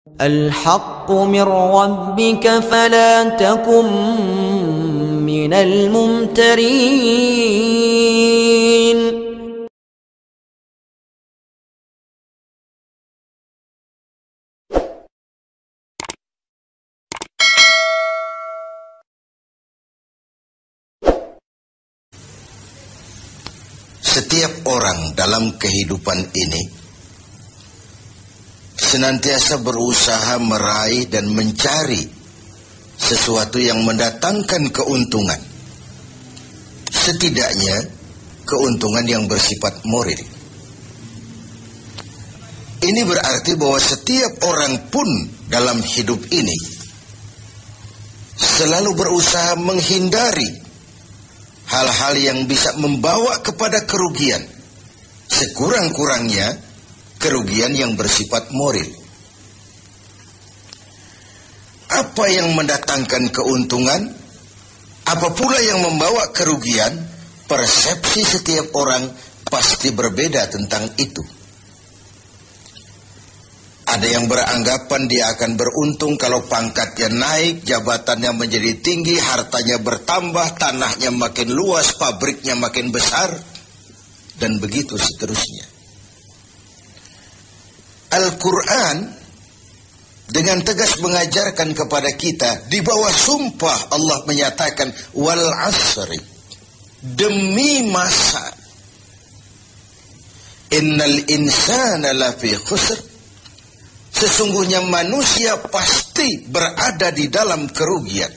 الحق من ربك فلا تكن من الممترين. Setiap orang dalam kehidupan ini senantiasa berusaha meraih dan mencari sesuatu yang mendatangkan keuntungan. Setidaknya keuntungan yang bersifat moral. Ini berarti bahwa setiap orang pun dalam hidup ini selalu berusaha menghindari hal-hal yang bisa membawa kepada kerugian, sekurang-kurangnya kerugian yang bersifat moral. Apa yang mendatangkan keuntungan, apa pula yang membawa kerugian, persepsi setiap orang pasti berbeda tentang itu. Ada yang beranggapan dia akan beruntung kalau pangkatnya naik, jabatannya menjadi tinggi, hartanya bertambah, tanahnya makin luas, pabriknya makin besar, dan begitu seterusnya. Al-Quran dengan tegas mengajarkan kepada kita, di bawah sumpah Allah menyatakan, wal asri, demi masa, innal insana lafi khusr, sesungguhnya manusia pasti berada di dalam kerugian.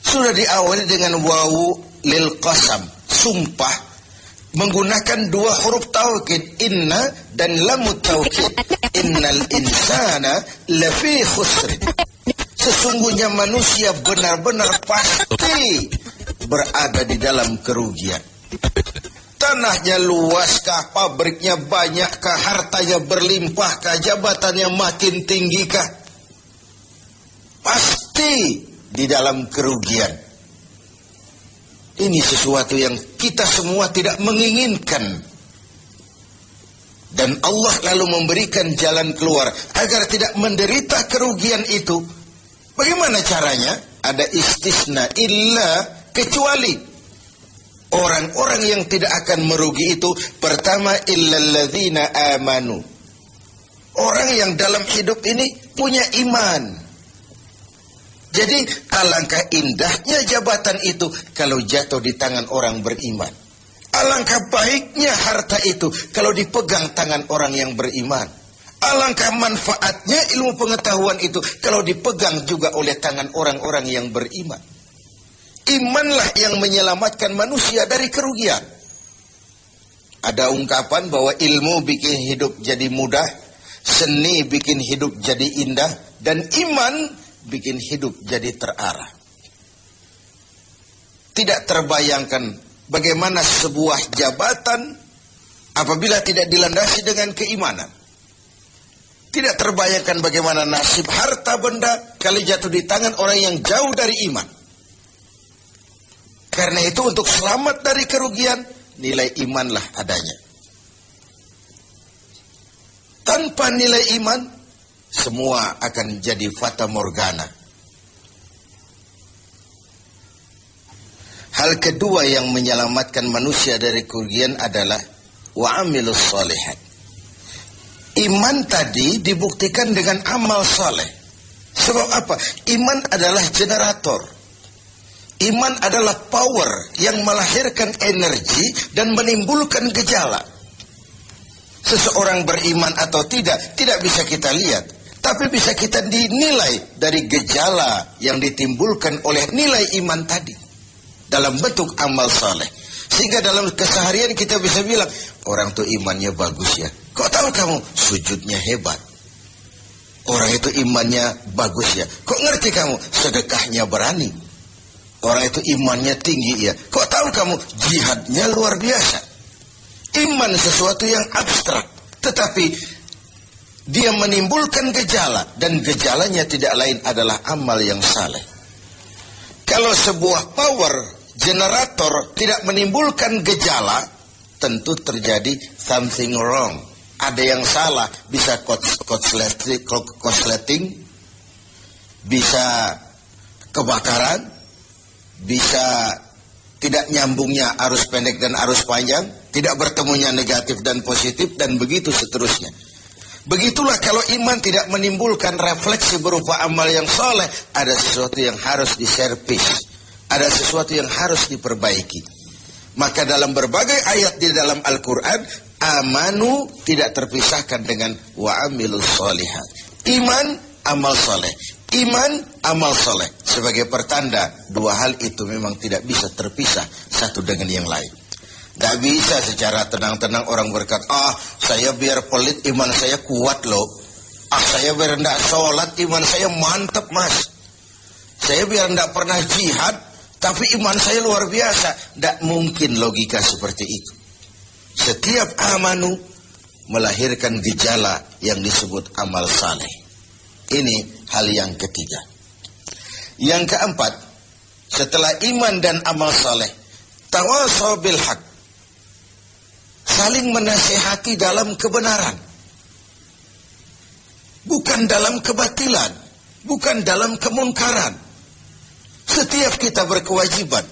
Sudah diawali dengan wawu lil qasam, sumpah, menggunakan dua huruf taukid, inna dan lamut taukid. Innal insana lafi khusr, sesungguhnya manusia benar-benar pasti berada di dalam kerugian. Tanahnya luaskah, pabriknya banyakkah, hartanya berlimpahkah, jabatannya makin tinggikah, pasti di dalam kerugian. Ini sesuatu yang kita semua tidak menginginkan. Dan Allah lalu memberikan jalan keluar agar tidak menderita kerugian itu. Bagaimana caranya? Ada istisna, illa, kecuali orang-orang yang tidak akan merugi itu, pertama, illalladzina amanu, orang yang dalam hidup ini punya iman. Jadi alangkah indahnya jabatan itu kalau jatuh di tangan orang beriman. Alangkah baiknya harta itu kalau dipegang tangan orang yang beriman. Alangkah manfaatnya ilmu pengetahuan itu kalau dipegang juga oleh tangan orang-orang yang beriman. Imanlah yang menyelamatkan manusia dari kerugian. Ada ungkapan bahwa ilmu bikin hidup jadi mudah, seni bikin hidup jadi indah, dan iman bikin hidup jadi terarah. Tidak terbayangkan bagaimana sebuah jabatan apabila tidak dilandasi dengan keimanan. Tidak terbayangkan bagaimana nasib harta benda kalau jatuh di tangan orang yang jauh dari iman. Karena itu untuk selamat dari kerugian, nilai imanlah adanya. Tanpa nilai iman, semua akan jadi fata morgana. Hal kedua yang menyelamatkan manusia dari kerugian adalah wa'amilus shalihat. Iman tadi dibuktikan dengan amal saleh. Sebab apa? Iman adalah generator. Iman adalah power yang melahirkan energi dan menimbulkan gejala. Seseorang beriman atau tidak bisa kita lihat. Tapi bisa kita dinilai dari gejala yang ditimbulkan oleh nilai iman tadi. Dalam bentuk amal saleh. Sehingga dalam keseharian kita bisa bilang, orang itu imannya bagus ya. Kok tahu kamu? Sujudnya hebat. Orang itu imannya bagus ya. Kok ngerti kamu? Sedekahnya berani. Orang itu imannya tinggi ya. Kok tahu kamu? Jihadnya luar biasa. Iman sesuatu yang abstrak, tetapi dia menimbulkan gejala, dan gejalanya tidak lain adalah amal yang saleh. Kalau sebuah power generator tidak menimbulkan gejala, tentu terjadi something wrong. ada yang salah, bisa korsleting, bisa kebakaran, bisa tidak nyambungnya arus pendek dan arus panjang, tidak bertemunya negatif dan positif, dan begitu seterusnya. Begitulah kalau iman tidak menimbulkan refleksi berupa amal yang soleh, ada sesuatu yang harus diservis, ada sesuatu yang harus diperbaiki. Maka dalam berbagai ayat di dalam Al-Quran, amanu tidak terpisahkan dengan wa amilus solihat. Iman, amal soleh. Iman, amal soleh. Sebagai pertanda, dua hal itu memang tidak bisa terpisah satu dengan yang lain. Tidak bisa secara tenang-tenang orang berkata, saya biar pelit iman saya kuat loh. Saya biar tidak sholat iman saya mantap mas. Saya biar tidak pernah jihad tapi iman saya luar biasa. Tidak mungkin logika seperti itu. Setiap amanu melahirkan gejala yang disebut amal saleh. Ini hal yang ketiga. Yang keempat, setelah iman dan amal saleh, tawasaw bil haq, saling menasihati dalam kebenaran, bukan dalam kebatilan, bukan dalam kemunkaran. Setiap kita berkewajiban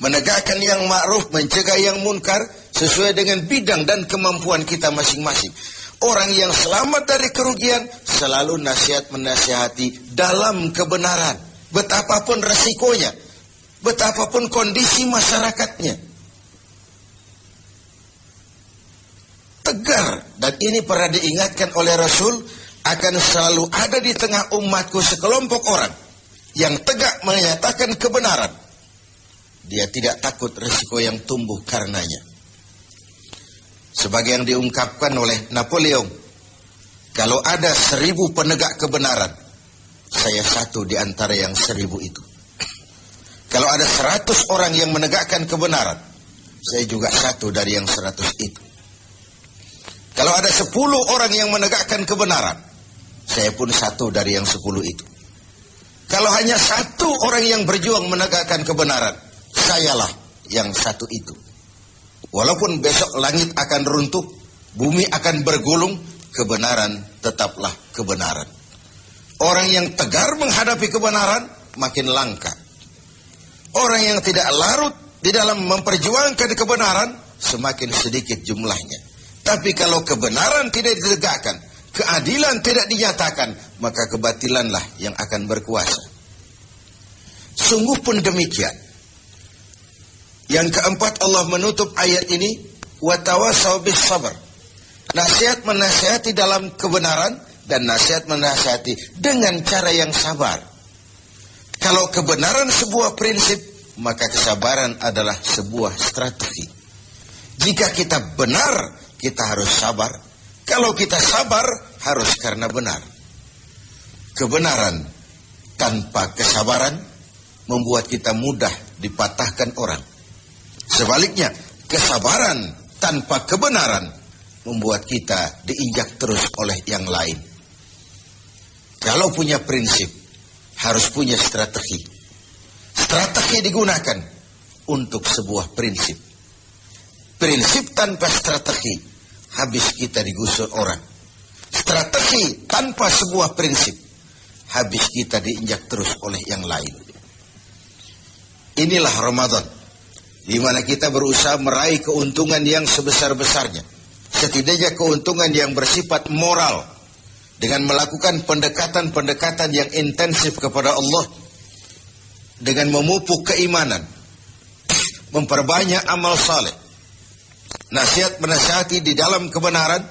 menegakkan yang ma'ruf, mencegah yang munkar sesuai dengan bidang dan kemampuan kita masing-masing. Orang yang selamat dari kerugian selalu menasihati dalam kebenaran, betapapun resikonya, betapapun kondisi masyarakatnya. Tegar, dan ini pernah diingatkan oleh Rasul, akan selalu ada di tengah umatku sekelompok orang yang tegak menyatakan kebenaran. Dia tidak takut risiko yang tumbuh karenanya. Sebagai yang diungkapkan oleh Napoleon, kalau ada 1000 penegak kebenaran, saya satu di antara yang 1000 itu. Kalau ada 100 orang yang menegakkan kebenaran, saya juga satu dari yang 100 itu. Kalau ada 10 orang yang menegakkan kebenaran, saya pun satu dari yang 10 itu. Kalau hanya 1 orang yang berjuang menegakkan kebenaran, sayalah yang satu itu. Walaupun besok langit akan runtuh, bumi akan bergulung, kebenaran tetaplah kebenaran. Orang yang tegar menghadapi kebenaran makin langka. Orang yang tidak larut di dalam memperjuangkan kebenaran semakin sedikit jumlahnya. Tapi kalau kebenaran tidak ditegakkan, keadilan tidak dinyatakan, maka kebatilanlah yang akan berkuasa. Sungguh pun demikian. Yang keempat, Allah menutup ayat ini, wa tawasaw bis sabr. Nasihat menasihati dalam kebenaran dan nasihat menasihati dengan cara yang sabar. Kalau kebenaran sebuah prinsip, maka kesabaran adalah sebuah strategi. Jika kita benar, kita harus sabar. Kalau kita sabar, harus karena benar. Kebenaran tanpa kesabaran membuat kita mudah dipatahkan orang. Sebaliknya, kesabaran tanpa kebenaran membuat kita diinjak terus oleh yang lain. Kalau punya prinsip, harus punya strategi. Strategi digunakan untuk sebuah prinsip. Prinsip tanpa strategi, habis kita digusur orang. Strategi tanpa sebuah prinsip, habis kita diinjak terus oleh yang lain. Inilah Ramadan, di mana kita berusaha meraih keuntungan yang sebesar-besarnya. Setidaknya keuntungan yang bersifat moral, dengan melakukan pendekatan-pendekatan yang intensif kepada Allah, dengan memupuk keimanan, memperbanyak amal saleh, nasihat menasihati di dalam kebenaran,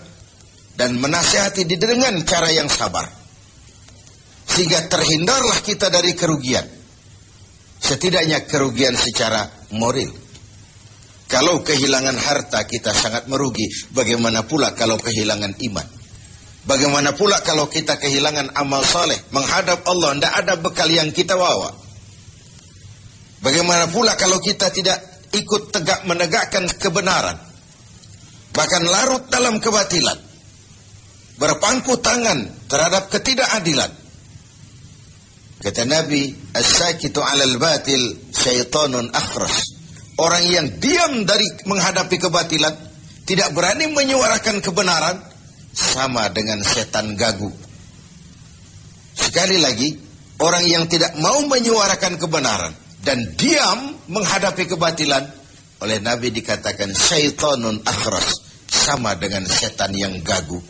dan menasihati dengan cara yang sabar. Sehingga terhindarlah kita dari kerugian. Setidaknya kerugian secara moral. Kalau kehilangan harta kita sangat merugi, bagaimana pula kalau kehilangan iman? Bagaimana pula kalau kita kehilangan amal saleh, menghadap Allah, tidak ada bekal yang kita bawa? Bagaimana pula kalau kita tidak ikut tegak menegakkan kebenaran, bahkan larut dalam kebatilan, berpangku tangan terhadap ketidakadilan? Kata Nabi, as-sakitu 'alal batil syaitanun akhras. Orang yang diam dari menghadapi kebatilan, tidak berani menyuarakan kebenaran, sama dengan setan gagu. Sekali lagi, orang yang tidak mau menyuarakan kebenaran dan diam menghadapi kebatilan, oleh Nabi dikatakan syaitanun akhras, sama dengan setan yang gagu.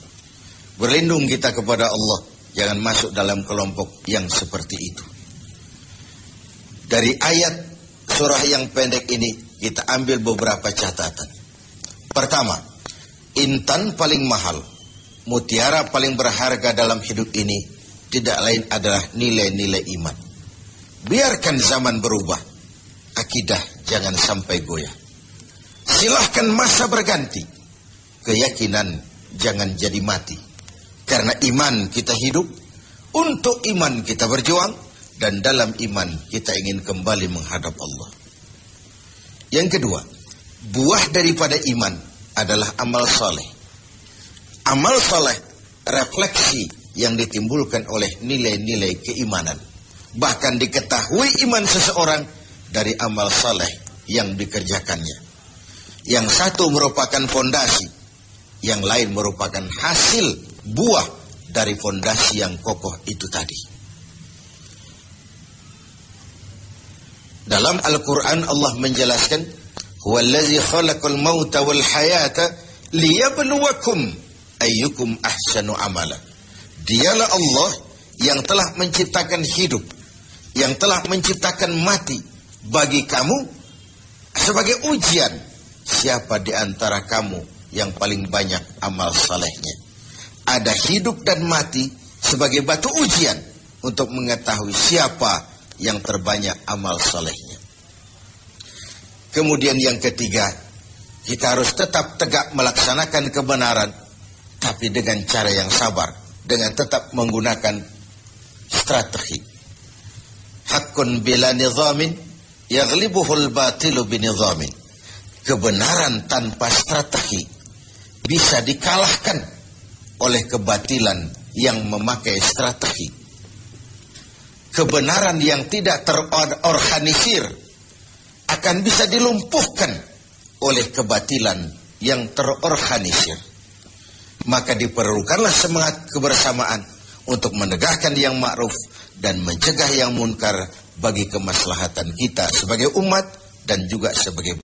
Berlindung kita kepada Allah, jangan masuk dalam kelompok yang seperti itu. Dari ayat surah yang pendek ini kita ambil beberapa catatan. Pertama, intan paling mahal, mutiara paling berharga dalam hidup ini tidak lain adalah nilai-nilai iman. Biarkan zaman berubah, akidah jangan sampai goyah. Silahkan masa berganti, keyakinan jangan jadi mati. Karena iman kita hidup, untuk iman kita berjuang, dan dalam iman kita ingin kembali menghadap Allah. Yang kedua, buah daripada iman adalah amal soleh. Amal soleh refleksi yang ditimbulkan oleh nilai-nilai keimanan. Bahkan diketahui iman seseorang dari amal soleh yang dikerjakannya. Yang satu merupakan fondasi, yang lain merupakan hasil buah dari fondasi yang kokoh itu tadi. Dalam Al-Quran Allah menjelaskan, huwallazi khalaqal mauta wal hayata liyabluwakum ayyukum ahsanu amala. Dialah Allah yang telah menciptakan hidup, yang telah menciptakan mati bagi kamu sebagai ujian. Siapa di antara kamu yang paling banyak amal salehnya? Ada hidup dan mati sebagai batu ujian untuk mengetahui siapa yang terbanyak amal salehnya. Kemudian yang ketiga, kita harus tetap tegak melaksanakan kebenaran, tapi dengan cara yang sabar, dengan tetap menggunakan strategi. Haqqun bila nizamin yaghlibuhul batilu binizamin. Kebenaran tanpa strategi bisa dikalahkan oleh kebatilan yang memakai strategi. Kebenaran yang tidak terorganisir akan bisa dilumpuhkan oleh kebatilan yang terorganisir. Maka diperlukanlah semangat kebersamaan untuk menegakkan yang ma'ruf dan mencegah yang munkar bagi kemaslahatan kita sebagai umat dan juga sebagai